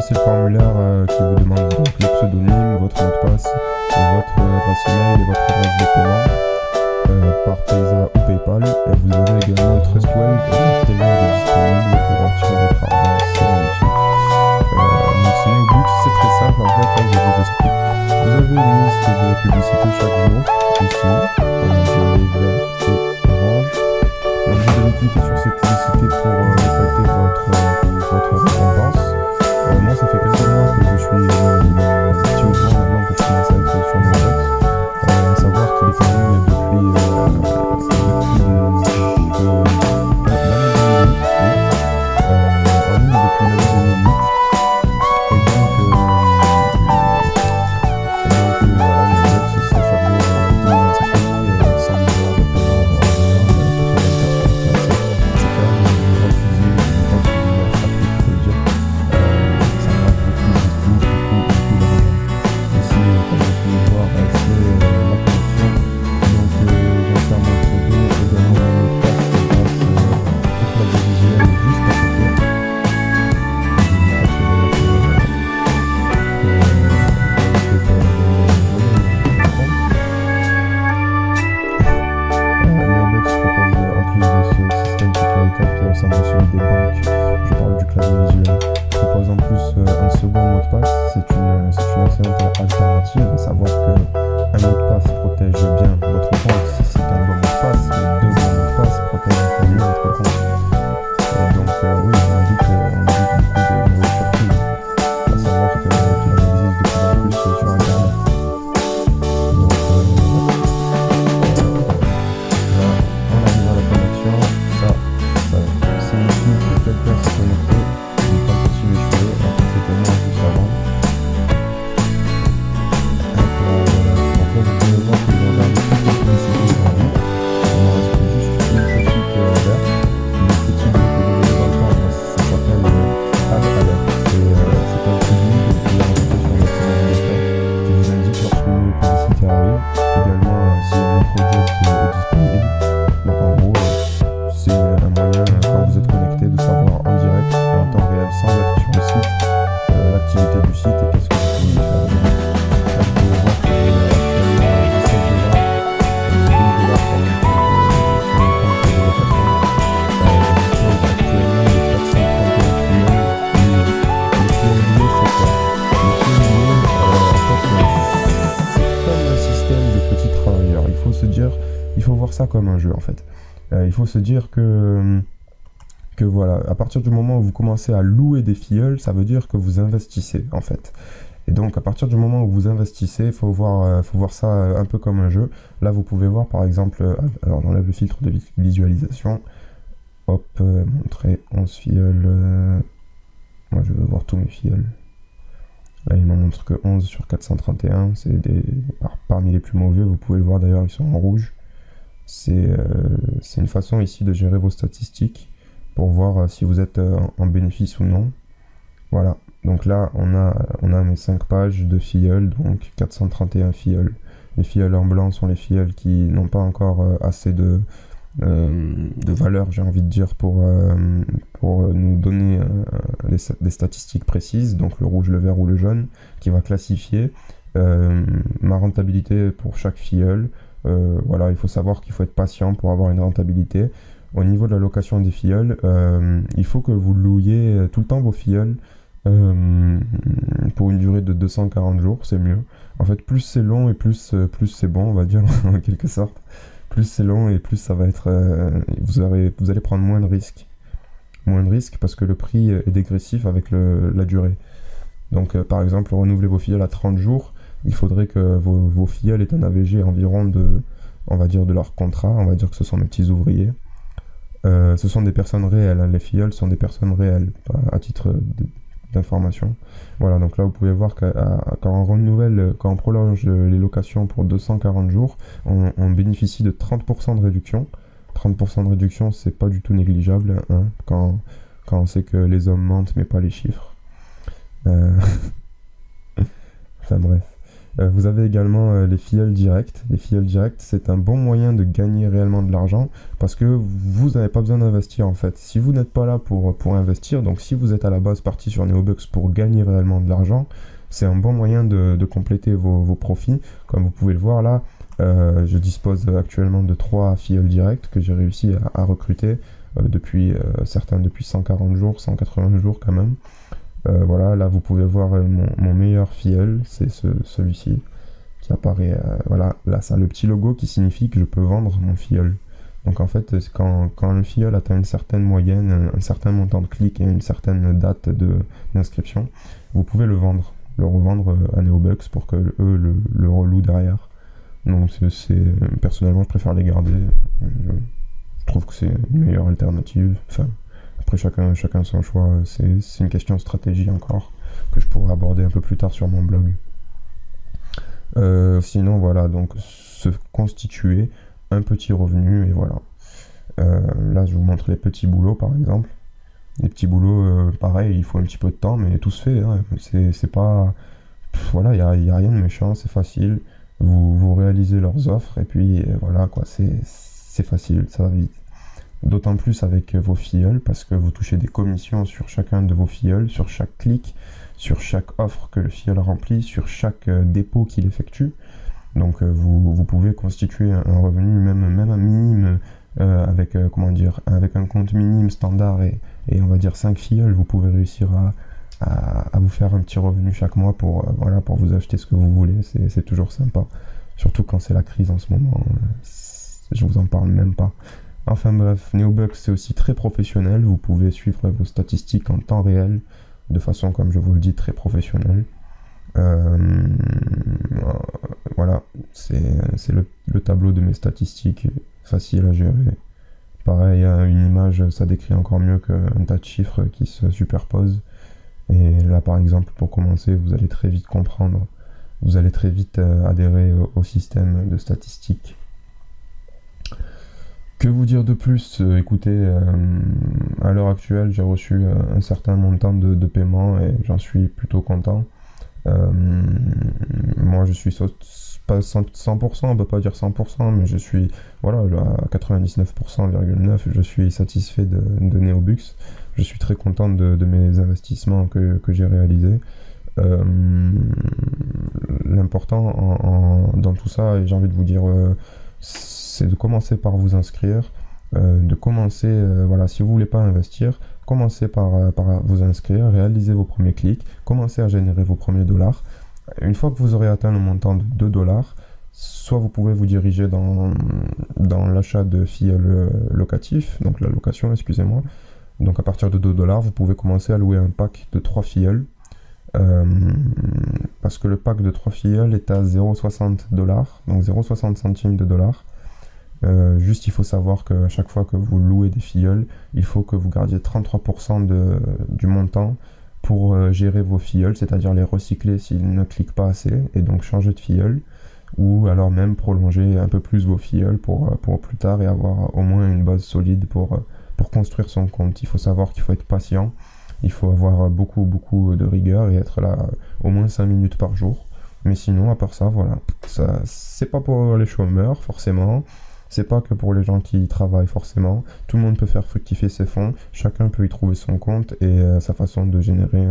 remplissez le formulaire qui vous demande donc le pseudonyme, votre mot de passe, votre adresse email et votre adresse de paiement par Payza ou PayPal. Et vous avez également Trustwell tellement de disponible pour retirer votre argent. C'est magnifique. Donc c'est Neobux, c'est très simple en fait, je vous explique. Vous avez une liste de publicités chaque jour, ici, violet, vert et orange. Donc vous devez cliquer sur ces publicités pour récolter votre récompense. Moi ça fait quelques mois que je suis petit au point maintenant que je commence à être sur mon box. À savoir qu'il est en ligne depuis ça comme un jeu en fait. Il faut se dire que voilà, à partir du moment où vous commencez à louer des filleuls, ça veut dire que vous investissez en fait. Et donc à partir du moment où vous investissez, il faut voir ça un peu comme un jeu. Là vous pouvez voir par exemple, alors j'enlève le filtre de visualisation, hop, montrer 11 filleuls, moi je veux voir tous mes filleuls. Là il m'en montre que 11 sur 431, c'est parmi les plus mauvais, vous pouvez le voir d'ailleurs, ils sont en rouge. C'est une façon ici de gérer vos statistiques pour voir si vous êtes en bénéfice ou non. Voilà, donc là on a mes 5 pages de filleuls, donc 431 filleuls. Les filleuls en blanc sont les filleuls qui n'ont pas encore assez de valeur, j'ai envie de dire, pour nous donner des statistiques précises, donc le rouge, le vert ou le jaune, qui va classifier ma rentabilité pour chaque filleul. Voilà, il faut savoir qu'il faut être patient pour avoir une rentabilité. Au niveau de la location des filleuls, il faut que vous louiez tout le temps vos filleuls pour une durée de 240 jours, c'est mieux. En fait, plus c'est long et plus c'est bon, on va dire, en quelque sorte. Plus c'est long et plus ça va être... vous allez prendre moins de risques. Moins de risques parce que le prix est dégressif avec la durée. Donc, par exemple, renouveler vos filleuls à 30 jours, il faudrait que vos filleuls aient un AVG environ on va dire, de leur contrat. On va dire que ce sont mes petits ouvriers. Ce sont des personnes réelles, hein. Les filleuls sont des personnes réelles, à titre d'information. Voilà, donc là vous pouvez voir quand on prolonge les locations pour 240 jours, on bénéficie de 30% de réduction. 30% de réduction, c'est pas du tout négligeable, hein, quand on sait que les hommes mentent mais pas les chiffres. Enfin bref. Vous avez également les filleuls directs. Les filleuls directs, c'est un bon moyen de gagner réellement de l'argent parce que vous n'avez pas besoin d'investir en fait. Si vous n'êtes pas là pour investir, donc si vous êtes à la base parti sur Neobucks pour gagner réellement de l'argent, c'est un bon moyen de compléter vos profits. Comme vous pouvez le voir là, je dispose actuellement de 3 filleuls directs que j'ai réussi à recruter depuis certains depuis 140 jours, 180 jours quand même. Voilà, là vous pouvez voir mon meilleur filleul, c'est celui-ci qui apparaît. Voilà, là ça a le petit logo qui signifie que je peux vendre mon filleul. Donc en fait, quand le filleul atteint une certaine moyenne, un certain montant de clics et une certaine date d'inscription, vous pouvez le vendre, le revendre à Neobucks pour que eux le relouent derrière. Donc personnellement, je préfère les garder. Je trouve que c'est une meilleure alternative. Enfin, après, chacun son choix. C'est une question de stratégie encore que je pourrais aborder un peu plus tard sur mon blog. Sinon, voilà, donc se constituer un petit revenu et voilà. Là, je vous montre les petits boulots par exemple. Les petits boulots, pareil, il faut un petit peu de temps, mais tout se fait. Hein. C'est pas. Voilà, il n'y a rien de méchant, c'est facile. Vous réalisez leurs offres et puis voilà, quoi, c'est facile, ça va vite. D'autant plus avec vos filleuls parce que vous touchez des commissions sur chacun de vos filleuls, sur chaque clic, sur chaque offre que le filleul remplit, sur chaque dépôt qu'il effectue. Donc vous pouvez constituer un revenu même un minime avec avec un compte minime standard et on va dire 5 filleuls, vous pouvez réussir à vous faire un petit revenu chaque mois pour vous acheter ce que vous voulez. C'est toujours sympa, surtout quand c'est la crise en ce moment. Je vous en parle même pas. Enfin bref, Neobucks c'est aussi très professionnel, vous pouvez suivre vos statistiques en temps réel, de façon, comme je vous le dis, très professionnelle. Voilà, c'est le tableau de mes statistiques, facile à gérer. Pareil, une image, ça décrit encore mieux qu'un tas de chiffres qui se superposent. Et là, par exemple, pour commencer, vous allez très vite comprendre, vous allez très vite adhérer au système de statistiques. Que vous dire de plus? Écoutez, à l'heure actuelle, j'ai reçu un certain montant de paiement et j'en suis plutôt content. Moi, je suis pas 100%, on peut pas dire 100%, mais je suis voilà, à 99,9%, je suis satisfait de Neobucks. Je suis très content de mes investissements que j'ai réalisés. L'important dans tout ça, et j'ai envie de vous dire, c'est de commencer par vous inscrire, de commencer, voilà, si vous voulez pas investir, commencez par vous inscrire, réalisez vos premiers clics, commencez à générer vos premiers dollars. Une fois que vous aurez atteint le montant de 2 dollars, soit vous pouvez vous diriger dans l'achat de filleuls locatifs, donc la location, excusez-moi. Donc à partir de 2 dollars, vous pouvez commencer à louer un pack de 3 filleuls. Parce que le pack de 3 filleuls est à 0,60 dollars, donc 0,60 centimes de dollars. Juste il faut savoir qu'à chaque fois que vous louez des filleuls, il faut que vous gardiez 33% du montant pour gérer vos filleuls, c'est-à-dire les recycler s'ils ne cliquent pas assez et donc changer de filleul, ou alors même prolonger un peu plus vos filleuls pour plus tard et avoir au moins une base solide pour construire son compte. Il faut savoir qu'il faut être patient, il faut avoir beaucoup de rigueur et être là au moins 5 minutes par jour. Mais sinon, à part ça, voilà, ça, c'est pas pour les chômeurs forcément. C'est pas que pour les gens qui y travaillent forcément. Tout le monde peut faire fructifier ses fonds. Chacun peut y trouver son compte et sa façon de générer